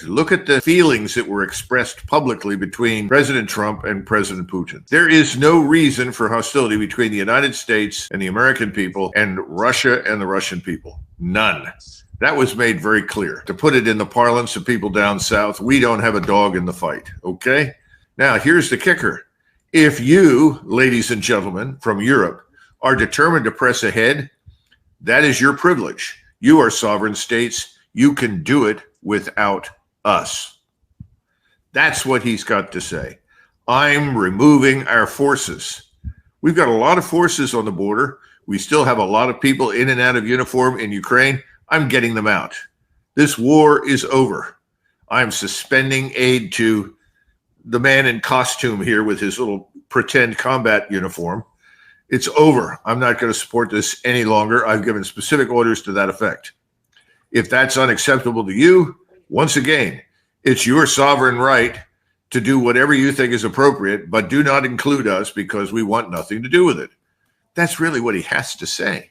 Look at the feelings that were expressed publicly between President Trump and President Putin. There is no reason for hostility between the United States and the American people and Russia and the Russian people. None. That was made very clear. To put it in the parlance of people down south, we don't have a dog in the fight, okay? Now, here's the kicker. If you, ladies and gentlemen from Europe, are determined to press ahead, that is your privilege. You are sovereign states. You can do it without us. That's what he's got to say. I'm removing our forces. We've got a lot of forces on the border. We still have a lot of people in and out of uniform in Ukraine. I'm getting them out. This war is over. I'm suspending aid to the man in costume here with his little pretend combat uniform. It's over. I'm not going to support this any longer. I've given specific orders to that effect. If that's unacceptable to you, once again, it's your sovereign right to do whatever you think is appropriate, but do not include us because we want nothing to do with it. That's really what he has to say.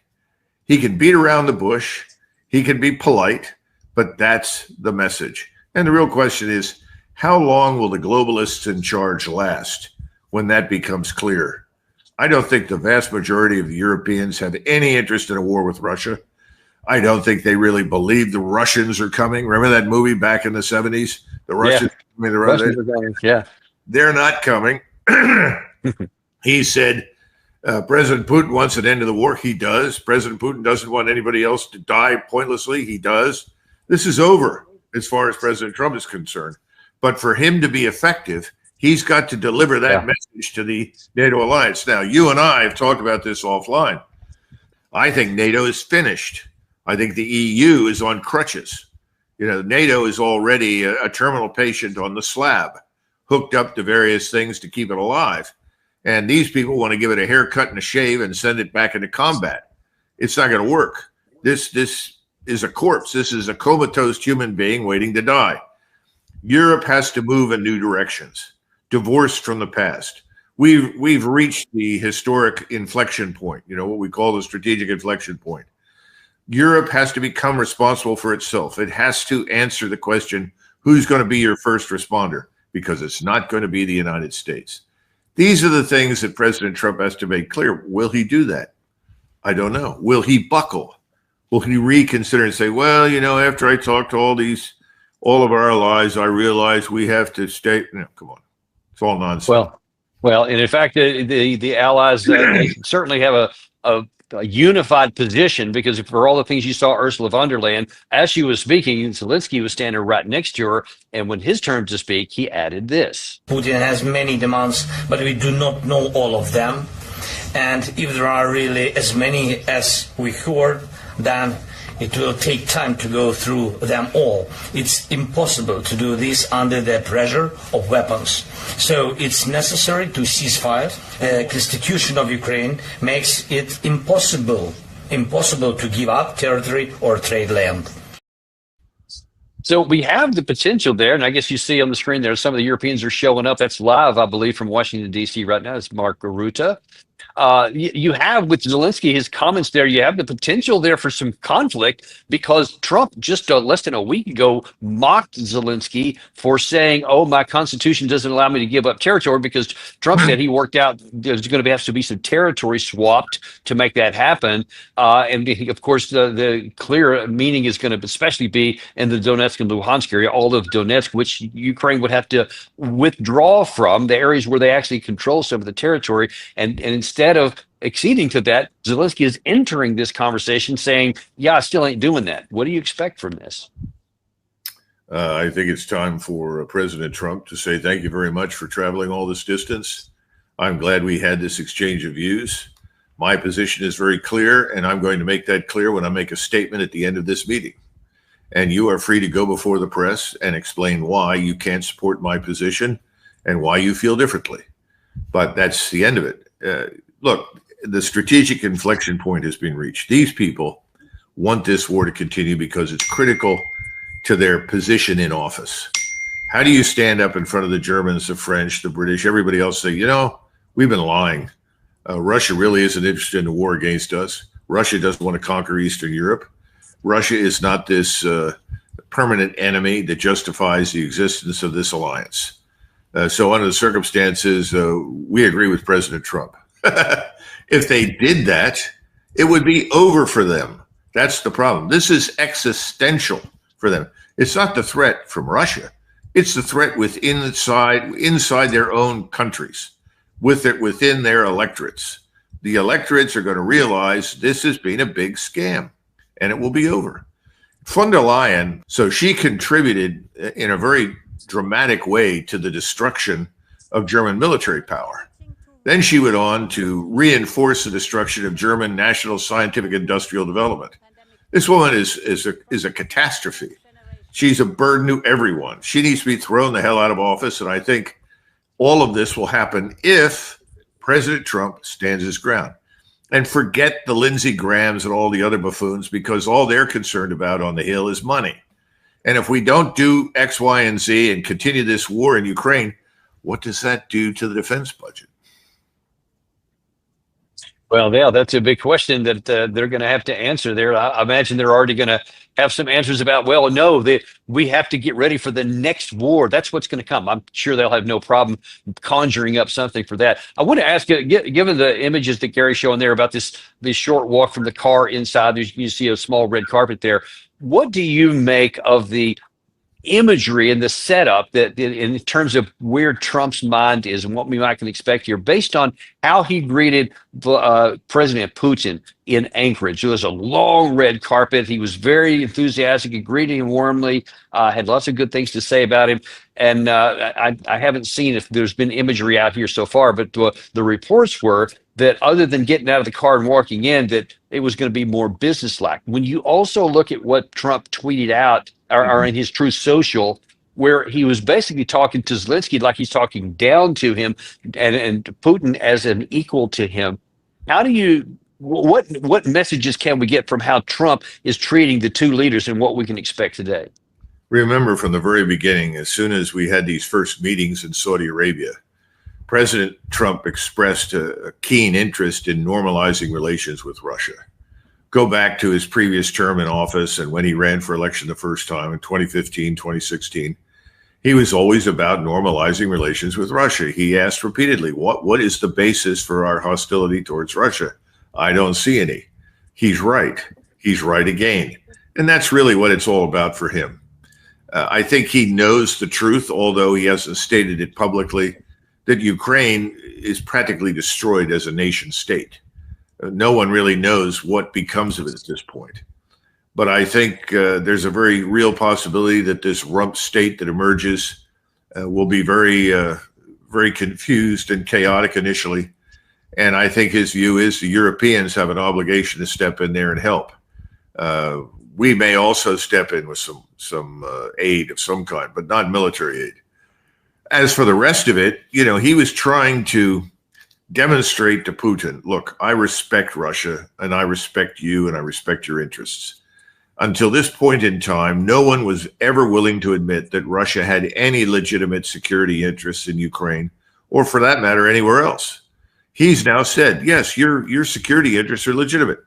He can beat around the bush. He can be polite, but that's the message. And the real question is, how long will the globalists in charge last when that becomes clear? I don't think the vast majority of the Europeans have any interest in a war with Russia. I don't think they really believe the Russians are coming. Remember that movie back in the 70s? The Russians, yeah. Russians are coming. Yeah. They're not coming. He said, President Putin wants an end to the war. He does. President Putin doesn't want anybody else to die pointlessly. He does. This is over as far as President Trump is concerned. But for him to be effective, he's got to deliver that message to the NATO alliance. Now, you and I have talked about this offline. I think NATO is finished. I think the EU is on crutches. You know, NATO is already a terminal patient on the slab, hooked up to various things to keep it alive. And these people want to give it a haircut and a shave and send it back into combat. It's not going to work. This is a corpse. This is a comatose human being waiting to die. Europe has to move in new directions, divorced from the past. We've reached the historic inflection point, you know, what we call the strategic inflection point. Europe has to become responsible for itself. It has to answer the question, who's going to be your first responder? Because it's not going to be the United States. These are the things that President Trump has to make clear. Will he do that? I don't know. Will he buckle? Will he reconsider and say, well, you know, after I talked to all of our allies, I realized we have to stay. No, come on. It's all nonsense. Well, and in fact, the allies certainly have a unified position, because for all the things you saw Ursula von der Leyen, as she was speaking, Zelensky was standing right next to her, and when his turn to speak, he added this. Putin has many demands, but we do not know all of them. And if there are really as many as we heard, then it will take time to go through them all. It's impossible to do this under the pressure of weapons. So it's necessary to cease fire. Constitution of Ukraine makes it impossible to give up territory or trade land. So we have the potential there, and I guess you see on the screen there, some of the Europeans are showing up. That's live, I believe, from Washington, D.C. right now. It's Mark Rutte. You have with Zelensky, his comments there, you have the potential there for some conflict, because Trump just less than a week ago mocked Zelensky for saying, oh, my constitution doesn't allow me to give up territory, because Trump said he worked out there's going to have to be some territory swapped to make that happen. And of course, the clear meaning is going to especially be in the Donetsk and Luhansk area, all of Donetsk, which Ukraine would have to withdraw from, the areas where they actually control some of the territory. And instead of acceding to that, Zelensky is entering this conversation saying, yeah, I still ain't doing that. What do you expect from this? I think it's time for President Trump to say thank you very much for traveling all this distance. I'm glad we had this exchange of views. My position is very clear, and I'm going to make that clear when I make a statement at the end of this meeting. And you are free to go before the press and explain why you can't support my position and why you feel differently. But that's the end of it. Look, the strategic inflection point has been reached. These people want this war to continue because it's critical to their position in office. How do you stand up in front of the Germans, the French, the British, everybody else, say, you know, we've been lying. Russia really isn't interested in the war against us. Russia doesn't want to conquer Eastern Europe. Russia is not this permanent enemy that justifies the existence of this alliance. So under the circumstances, we agree with President Trump. If they did that, it would be over for them. That's the problem. This is existential for them. It's not the threat from Russia. It's the threat inside their own countries, within their electorates. The electorates are going to realize this has been a big scam, and it will be over. Von der Leyen, so she contributed in a very dramatic way to the destruction of German military power. Then she went on to reinforce the destruction of German national scientific industrial development. This woman is a catastrophe. She's a burden to everyone. She needs to be thrown the hell out of office, and I think all of this will happen if President Trump stands his ground. And forget the Lindsey Grahams and all the other buffoons, because all they're concerned about on the Hill is money. And if we don't do X, Y, and Z and continue this war in Ukraine, what does that do to the defense budget? Well, yeah, that's a big question that they're going to have to answer there. I imagine they're already going to have some answers about, well, no, we have to get ready for the next war. That's what's going to come. I'm sure they'll have no problem conjuring up something for that. I want to ask you, given the images that Gary's showing there about this short walk from the car inside, you see a small red carpet there. What do you make of the imagery and the setup that in terms of where Trump's mind is and what we might can expect here based on how he greeted President Putin in Anchorage? There was a long red carpet. He was very enthusiastic. He greeted him warmly, had lots of good things to say about him. And I haven't seen if there's been imagery out here so far, but the reports were that other than getting out of the car and walking in, that it was going to be more businesslike. When you also look at what Trump tweeted out or in his Truth Social, where he was basically talking to Zelensky like he's talking down to him and Putin as an equal to him. What messages can we get from how Trump is treating the two leaders and what we can expect today? Remember from the very beginning, as soon as we had these first meetings in Saudi Arabia, President Trump expressed a keen interest in normalizing relations with Russia. Go back to his previous term in office and when he ran for election the first time in 2015, 2016, he was always about normalizing relations with Russia. He asked repeatedly, what is the basis for our hostility towards Russia? I don't see any. He's right. He's right again. And that's really what it's all about for him. I think he knows the truth, although he hasn't stated it publicly, that Ukraine is practically destroyed as a nation state. No one really knows what becomes of it at this point. But I think there's a very real possibility that this rump state that emerges will be very confused and chaotic initially. And I think his view is the Europeans have an obligation to step in there and help. We may also step in with some aid of some kind, but not military aid. As for the rest of it, he was trying to demonstrate to Putin, look, I respect Russia and I respect you and I respect your interests. Until this point in time, no one was ever willing to admit that Russia had any legitimate security interests in Ukraine, or for that matter, anywhere else. He's now said, yes, your security interests are legitimate.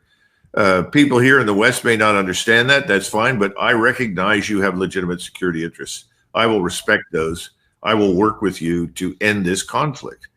People here in the West may not understand that. That's fine, but I recognize you have legitimate security interests. I will respect those. I will work with you to end this conflict.